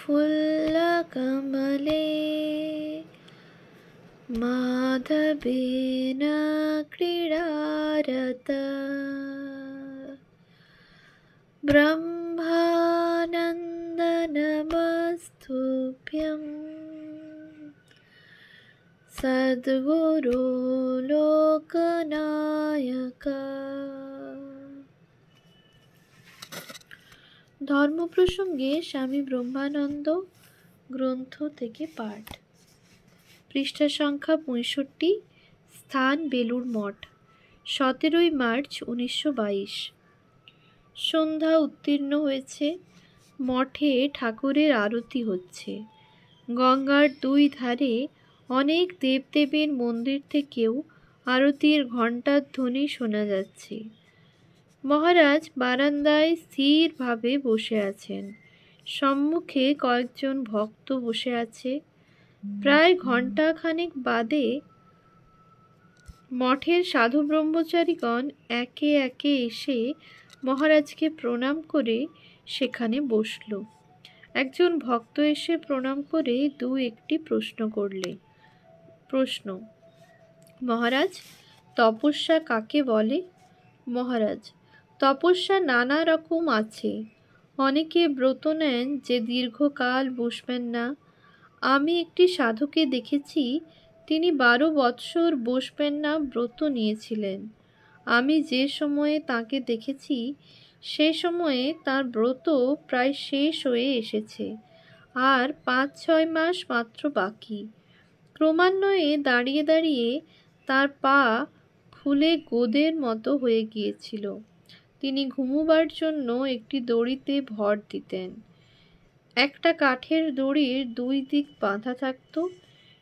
फुल्लकमले माधवेन क्रीडारत ब्रह्मानन्दनमस्तुभ्यं सद्गुरो लोकनायक। ধর্ম প্রসঙ্গে স্বামী ব্রহ্মানন্দ গ্রন্থ থেকে পাঠ। পৃষ্ঠা সংখ্যা 65। স্থান বেলুড় মঠ, 17 মার্চ 1922। সন্ধ্যা উত্তীর্ণ হয়েছে। মঠে ঠাকুরের আরতি হচ্ছে। গঙ্গার দুই ধারে অনেক দেবদেবীর মন্দির থেকেও আরতির ঘণ্টার ধ্বনি শোনা যাচ্ছে। মহারাজ বারান্দায় স্থিরভাবে বসে আছেন। সম্মুখে কয়েকজন ভক্ত বসে আছে। প্রায় ঘণ্টা খানেক বাদে মঠের সাধু ব্রহ্মচারীগণ একে একে এসে মহারাজকে প্রণাম করে সেখানে বসল। একজন ভক্ত এসে প্রণাম করে দু একটি প্রশ্ন করলে। প্রশ্ন: মহারাজ, তপস্যা কাকে বলে? মহারাজ: তপস্যা নানা রকম আছে। অনেকে ব্রত নেন যে দীর্ঘকাল বসবেন না। আমি একটি সাধুকে দেখেছি, তিনি 12 বৎসর বসবেন না ব্রত নিয়েছিলেন। আমি যে সময়ে তাকে দেখেছি সে সময়ে তার ব্রত প্রায় শেষ হয়ে এসেছে, আর 5-6 মাস মাত্র বাকি। ক্রমান্বয়ে দাঁড়িয়ে দাঁড়িয়ে তার পা ফুলে গোদের মতো হয়ে গিয়েছিল। তিনি ঘুমোবার জন্য একটি দড়িতে ভর দিতেন। একটা কাঠের দড়ির 2 দিক বাঁধা থাকত।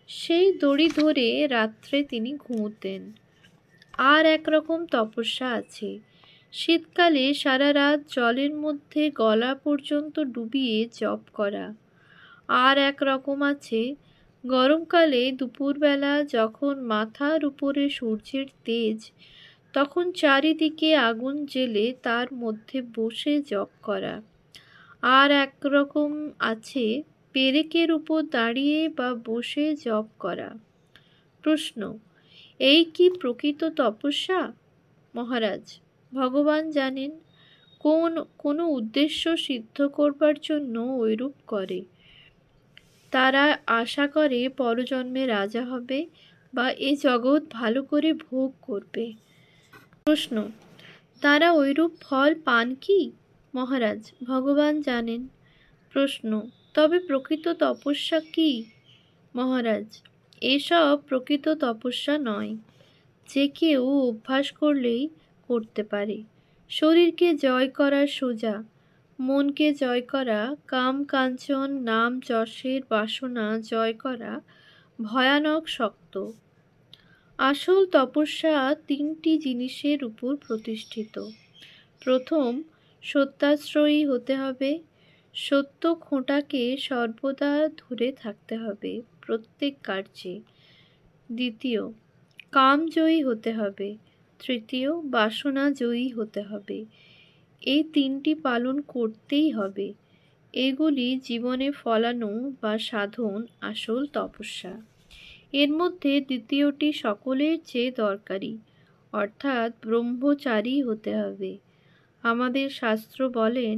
সেই দড়ি ধরে রাত্রে তিনি ঘুমোতেন। আর একরকম তপস্যা আছে। শীতকালে সারা রাত জলের মধ্যে গলা পর্যন্ত ডুবিয়ে জপ করা। আর একরকম আছে, গরমকালে দুপুরবেলা যখন মাথার উপরে সূর্যের তেজ, তখন চারিদিকে আগুন জ্বেলে তার মধ্যে বসে জপ করা। আর একরকম আছে, পেরেকের উপর দাঁড়িয়ে বা বসে জপ করা। প্রশ্ন: এই কি প্রকৃত তপস্যা? মহারাজ: ভগবান জানেন, কোনো উদ্দেশ্য সিদ্ধ করবার জন্য ঐরূপ করে। তারা আশা করে পরজন্মে রাজা হবে বা এই জগৎ ভালো করে ভোগ করবে। প্রশ্ন: তারা ঐরূপ ফল পান কি? মহারাজ: ভগবান জানেন। প্রশ্ন: তবে প্রকৃত তপস্যা কি? মহারাজ: এসব প্রকৃত তপস্যা নয়, যে কেউ অভ্যাস করলেই করতে পারে। শরীরকে জয় করা সোজা, মনকে জয় করা, কাম কাঞ্চন নাম যশের বাসনা জয় করা ভয়ানক শক্ত। আসল তপস্যা 3টি জিনিসের উপর প্রতিষ্ঠিত। প্রথম, সত্যাশ্রয়ী হতে হবে। সত্য খোঁটাকে সর্বদা ধরে থাকতে হবে প্রত্যেক কার্যে। দ্বিতীয়, কামজয়ী হতে হবে। তৃতীয়, বাসনা জয়ী হতে হবে। এই 3টি পালন করতেই হবে। এগুলি জীবনে ফলানো বা সাধন আসল তপস্যা। এর মধ্যে দ্বিতীয়টি সকলের চেয়ে দরকারি, অর্থাৎ ব্রহ্মচারী হতে হবে। আমাদের শাস্ত্র বলেন,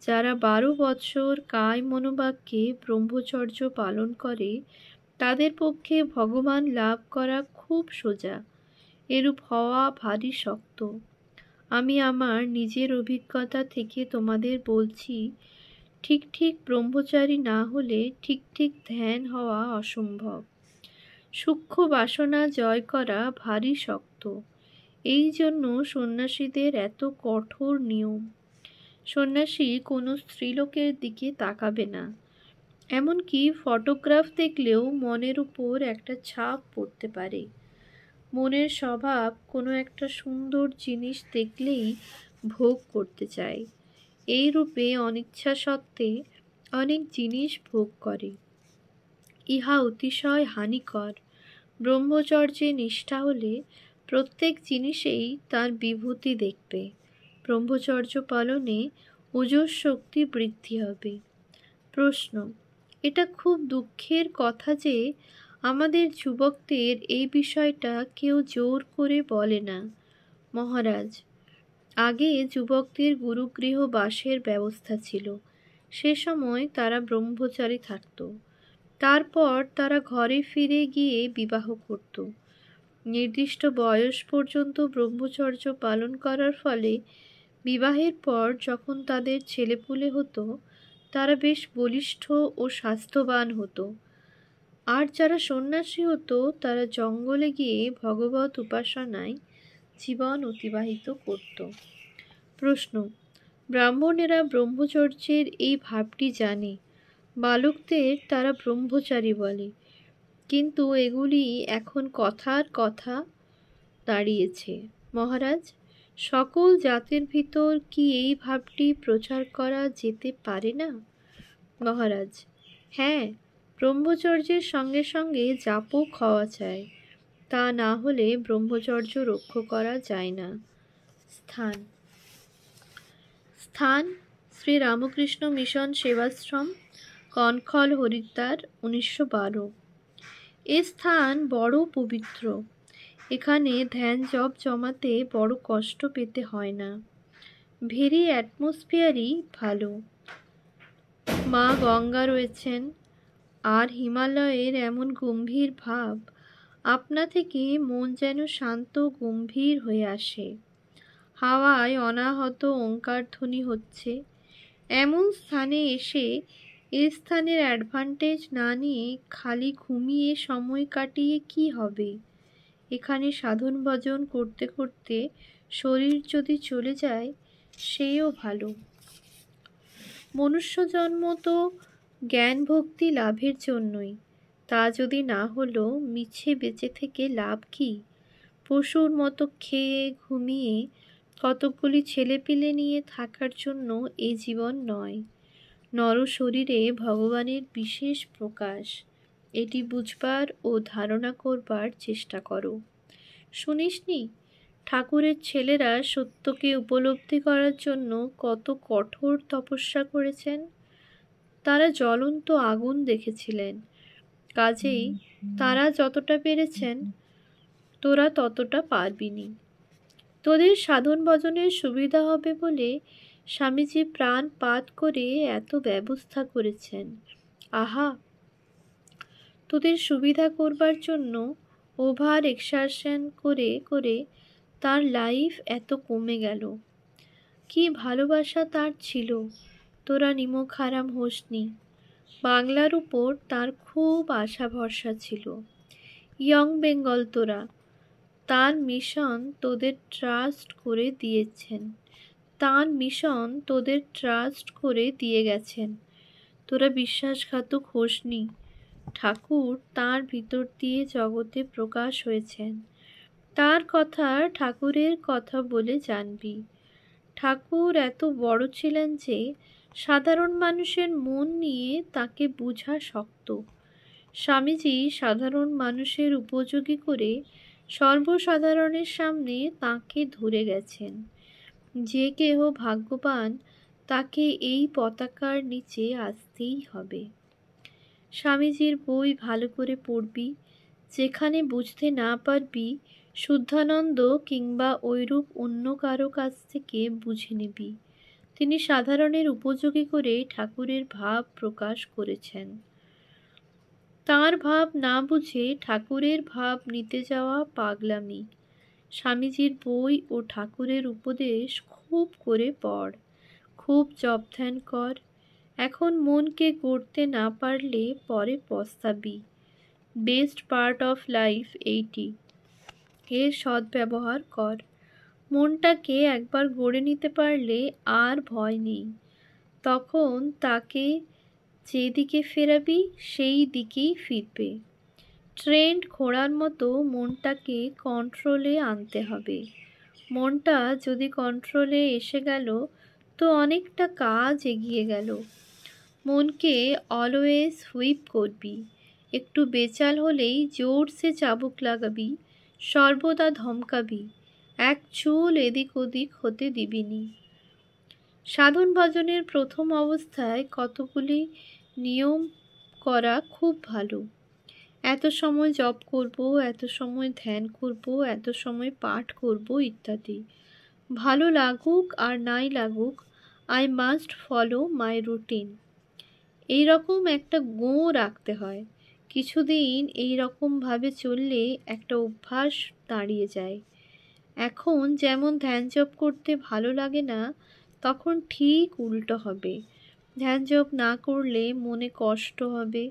যারা 12 বৎসর কায় মনোবাক্যে ব্রহ্মচর্য পালন করে তাদের পক্ষে ভগবান লাভ করা খুব সোজা। এরূপ হওয়া ভারী শক্ত। আমি আমার নিজের অভিজ্ঞতা থেকে তোমাদের বলছি, ঠিক ঠিক ব্রহ্মচারী না হলে ঠিক ঠিক ধ্যান হওয়া অসম্ভব। সূক্ষ্ম বাসনা জয় করা ভারী শক্ত। এই জন্য সন্ন্যাসীদের এত কঠোর নিয়ম। সন্ন্যাসী কোনো স্ত্রীলোকের দিকে তাকাবে না। এমনকি ফটোগ্রাফ দেখলেও মনের উপর একটা ছাপ পড়তে পারে। মনের স্বভাব কোনো একটা সুন্দর জিনিস দেখলেই ভোগ করতে চায়। এই রূপে অনিচ্ছা সত্ত্বে অনেক জিনিস ভোগ করে। ইহা অতিশয় হানিকর। ব্রহ্মচর্যে নিষ্ঠা হলে প্রত্যেক জিনিসেই তার বিভূতি দেখবে। ব্রহ্মচর্য পালনে ওজঃ শক্তি বৃদ্ধি হবে। প্রশ্ন: এটা খুব দুঃখের কথা যে আমাদের যুবকদের এই বিষয়টা কেউ জোর করে বলে না। মহারাজ: আগে যুবকদের গুরুগৃহ বাসের ব্যবস্থা ছিল। সে সময় তারা ব্রহ্মচারী থাকত। তারপর তারা ঘরে ফিরে গিয়ে বিবাহ করত। নির্দিষ্ট বয়স পর্যন্ত ব্রহ্মচর্য পালন করার ফলে বিবাহের পর যখন তাদের ছেলেপুলে হতো, তারা বেশ বলিষ্ঠ ও স্বাস্থ্যবান হতো। আর যারা সন্ন্যাসী হতো তারা জঙ্গলে গিয়ে ভগবত উপাসনায় জীবন অতিবাহিত করত। প্রশ্ন: ব্রাহ্মণেরা ব্রহ্মচর্যের এই ভাবটি জানে। বালকদের তারা ব্রহ্মচারী বলে, কিন্তু এগুলি এখন কথার কথা দাঁড়িয়েছে। মহারাজ, সকল জাতের ভিতর কি এই ভাবটি প্রচার করা যেতে পারে না? মহারাজ: হ্যাঁ, ব্রহ্মচর্যের সঙ্গে সঙ্গে জাপও খাওয়া চাই। তা না হলে ব্রহ্মচর্য রক্ষা করা যায় না। স্থান: স্থান শ্রী রামকৃষ্ণ মিশন সেবাশ্রম, কনখল, হরিদ্বার, 1912। এ স্থান বড় পবিত্র। এখানে ধ্যান জপ জমাতে বড় কষ্ট পেতে হয় না। ভেরি অ্যাটমসফিয়ারই ভালো। মা গঙ্গা রয়েছেন, আর হিমালয়ের এমন গম্ভীর ভাব, আপনা থেকে মন যেন শান্ত গম্ভীর হয়ে আসে। হাওয়ায় অনাহত ওঙ্কার ধ্বনি হচ্ছে। এমন স্থানে এসে এ স্থানের অ্যাডভান্টেজ না নিয়ে খালি ঘুমিয়ে সময় কাটিয়ে কি হবে? এখানে সাধন ভজন করতে করতে শরীর যদি চলে যায়, সেও ভালো। মনুষ্য জন্ম তো জ্ঞান ভক্তি লাভের জন্যই। তা যদি না হলো, মিছে বেঁচে থেকে লাভ কি? পশুর মতো খেয়ে ঘুমিয়ে কতকগুলি ছেলেপিলে নিয়ে থাকার জন্য এ জীবন নয়। নর শরীরে ভগবানের বিশেষ প্রকাশ, এটি বুঝবার ও ধারণা করবার চেষ্টা করো। শুনিসনি ঠাকুরের ছেলেরা সত্যকে উপলব্ধি করার জন্য কত কঠোর তপস্যা করেছেন? তারা জ্বলন্ত আগুন দেখেছিলেন। কাজেই তারা যতটা পেরেছেন, তোরা ততটা পারবিনি। তোদের সাধন ভজনের সুবিধা হবে বলে স্বামীজি প্রাণপাত করে এত ব্যবস্থা করেছেন। আহা, তোদের সুবিধা করবার জন্য ওভার এক্সারশন করে করে তার লাইফ এত কমে গেল। কি ভালোবাসা তার ছিল, তোরা নিমক হারাম হোসনি। বাংলার উপর তার খুব আশা ভরসা ছিল। ইয়ং বেঙ্গল তোরা, তার মিশন তোদের ট্রাস্ট করে দিয়েছেন। তার মিশন তোদের ট্রাস্ট করে দিয়ে গেছেন। তোরা বিশ্বাসঘাতক হোসনি। ঠাকুর তার ভিতর দিয়ে জগতে প্রকাশ হয়েছেন। তার কথা ঠাকুরের কথা বলে জানবি। ঠাকুর এত বড় ছিলেন যে সাধারণ মানুষের মন নিয়ে তাকে বোঝা শক্ত। স্বামীজি সাধারণ মানুষের উপযোগী করে সর্বসাধারণের সামনে তাকে ধরে গেছেন। যে কেহ ভাগ্যবান, তাকে এই পতাকার নিচে আসতেই হবে। স্বামীজির বই ভালো করে পড়বি। যেখানে বুঝতে না পারবি, শুদ্ধানন্দ কিংবা ঐরূপ অন্য কারো কাছ থেকে বুঝে নিবি। তিনি সাধারণের উপযোগী করে ঠাকুরের ভাব প্রকাশ করেছেন। তাঁর ভাব না বুঝে ঠাকুরের ভাব নিতে যাওয়া পাগলামি। স্বামীজির বই ও ঠাকুরের উপদেশ খুব করে পড়, খুব জপ ধ্যান কর। এখন মনকে গড়তে না পারলে পরে পস্তাবি। বেস্ট পার্ট অফ লাইফ এইটি। এর সদ্ব্যবহার কর। মনটাকে একবার গড়ে নিতে পারলে আর ভয় নেই। তখন তাকে যেদিকে ফেরাবি সেই দিকেই ফিরবে। ট্রেন্ড ঘোড়ার মতো মনটাকে কন্ট্রোলে আনতে হবে। মনটা যদি কন্ট্রোলে এসে গেল, তো অনেকটা কাজ এগিয়ে গেল। মনকে অলওয়েজ হুইপ করবি। একটু বেচাল হলেই জোরসে চাবুক লাগাবি, সর্বদা ধমকাবি। এক চুল এদিক ওদিক হতে দিবিনি। সাধন ভজনের প্রথম অবস্থায় কতগুলি নিয়ম করা খুব ভালো। এত সময় জপ করব, এত সময় ধ্যান করব, এত সময় পাঠ করব ইত্যাদি। ভালো লাগুক আর নাই লাগুক, I must follow my routine. এইরকম একটা রাখতে হয়। কিছুদিন এই রকমভাবে চললে একটা অভ্যাস দাঁড়িয়ে যায়। এখন যেমন ধ্যান জপ করতে ভালো লাগে না, তখন ঠিক উল্টো হবে। ধ্যান জপ না করলে মনে কষ্ট হবে।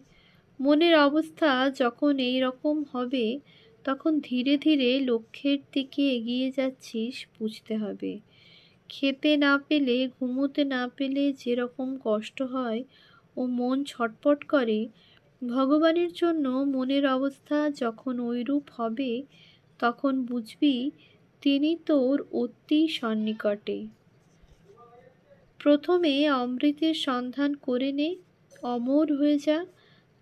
মনের অবস্থা যখন এই রকম হবে, তখন ধীরে ধীরে লক্ষ্যের দিকে এগিয়ে যাচ্ছিস বুঝতে হবে। খেতে না পেলে, ঘুমোতে না পেলে যেরকম কষ্ট হয় ও মন ছটপট করে, ভগবানের জন্য মনের অবস্থা যখন ঐরূপ হবে, তখন বুঝবি তিনি তোর অতি সন্নিকটে। প্রথমে অমৃতের সন্ধান করে নে, অমর হয়ে যা,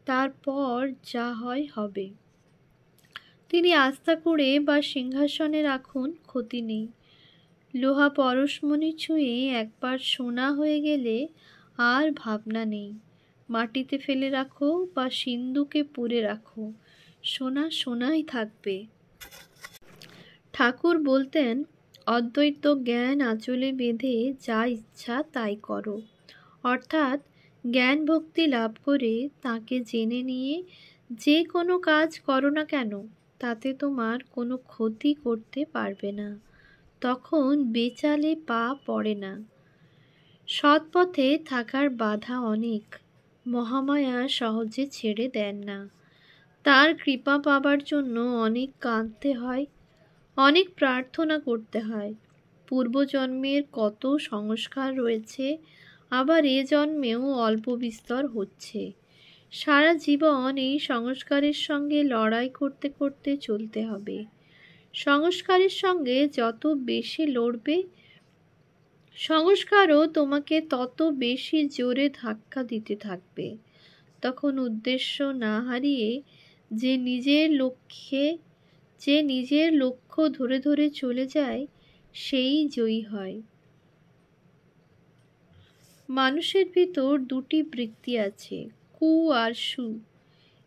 তারপর যা হয় হবে। তিনি আস্থা করে বা সিংহাসনে রাখুন, ক্ষতি নেই। লোহা পরশমণি ছুঁয়ে একবার সোনা হয়ে গেলে আর ভাবনা নেই। মাটিতে ফেলে রাখো বা সিন্ধুকে পুরে রাখো, সোনা সোনাই থাকবে। ঠাকুর বলতেন, অদ্বৈত জ্ঞান আঁচলে বেঁধে যা ইচ্ছা তাই করো। অর্থাৎ জ্ঞান ভক্তি লাভ করে তাকে জেনে নিয়ে যে কোনো কাজ করো না কেন, তাতে তোমার কোনো ক্ষতি করতে পারবে না। তখন বেচালে পা পড়ে না। সৎ পথে থাকার বাধা অনেক, মহামায়া সহজে ছেড়ে দেন না। তার কৃপা পাবার জন্য অনেক কাঁদতে হয়, অনেক প্রার্থনা করতে হয়। পূর্বজন্মের কত সংস্কার রয়েছে, আবার এ জন্মেও অল্প বিস্তর হচ্ছে। সারা জীবন এই সংস্কারের সঙ্গে লড়াই করতে করতে চলতে হবে। সংস্কারের সঙ্গে যত বেশি লড়বে, সংস্কারও তোমাকে তত বেশি জোরে ধাক্কা দিতে থাকবে। তখন উদ্দেশ্য না হারিয়ে যে নিজের লক্ষ্য ধরে ধরে চলে যায়, সেই জয়ী হয়। মানুষের ভিতর দুটি বৃত্তি আছে, কু আর সু।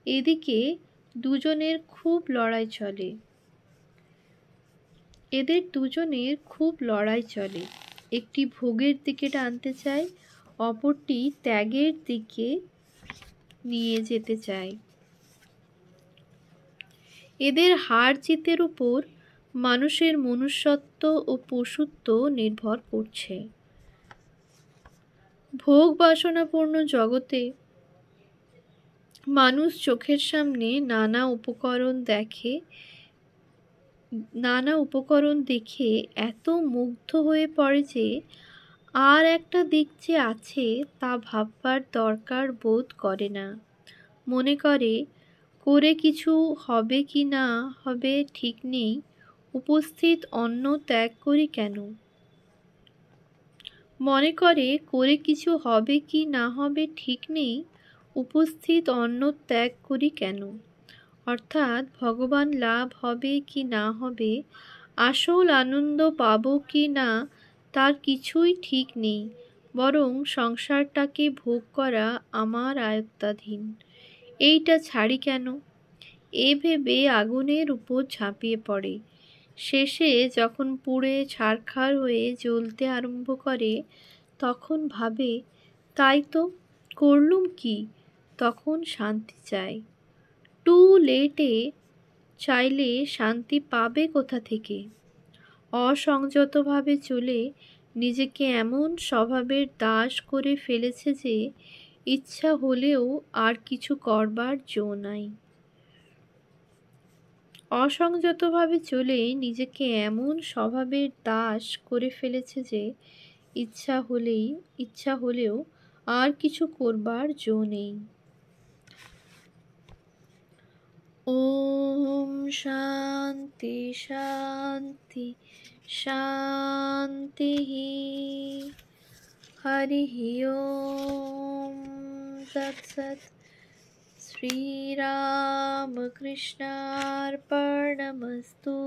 এদিকে দুজনের খুব লড়াই চলে। একটি ভোগের দিকে টানতে চায়, অপরটি ত্যাগের দিকে নিয়ে যেতে চায়। এদের হার জিতের উপর মানুষের মনুষ্যত্ব ও পশুত্ব নির্ভর করছে। ভোগ বাসনাপূর্ণ জগতে মানুষ চোখের সামনে নানা উপকরণ দেখে এত মুগ্ধ হয়ে পড়ে যে আর একটা দিক যে আছে তা ভাববার দরকার বোধ করে না। মনে করে কিছু হবে কি না হবে ঠিক নেই, উপস্থিত অন্ন ত্যাগ করি কেন? মনে করে কিছু হবে কি না হবে ঠিক নেই, উপস্থিত অন্ন ত্যাগ করি কেন? অর্থাৎ ভগবান লাভ হবে কি না হবে, আসল আনন্দ পাবো কি না, তার কিছুই ঠিক নেই, বরং সংসারটাকে ভোগ করা আমার আয়ত্তাধীন, এইটা ছাড়ি কেন, এ ভেবে আগুনের উপর ঝাঁপিয়ে পড়ে। শেষে যখন পুড়ে ছারখার হয়ে জ্বলতে আরম্ভ করে, তখন ভাবে, তাই তো করলুম কি? তখন শান্তি চায়। টু লেটে চাইলে শান্তি পাবে কোথা থেকে? অসংযতভাবে চলে নিজেকে এমন স্বভাবের দাস করে ফেলেছে যে ইচ্ছা হলেও আর কিছু করবার জো নাই। অসংযতভাবে চলে নিজেকে এমন স্বভাবের দাস করে ফেলেছে যে ইচ্ছা হলেও আর কিছু করবার জো নেই। ওম শান্তি শান্তি শান্তি। হরি ওম তৎসৎ। শ্রীরামকৃষ্ণার্পণমস্তু।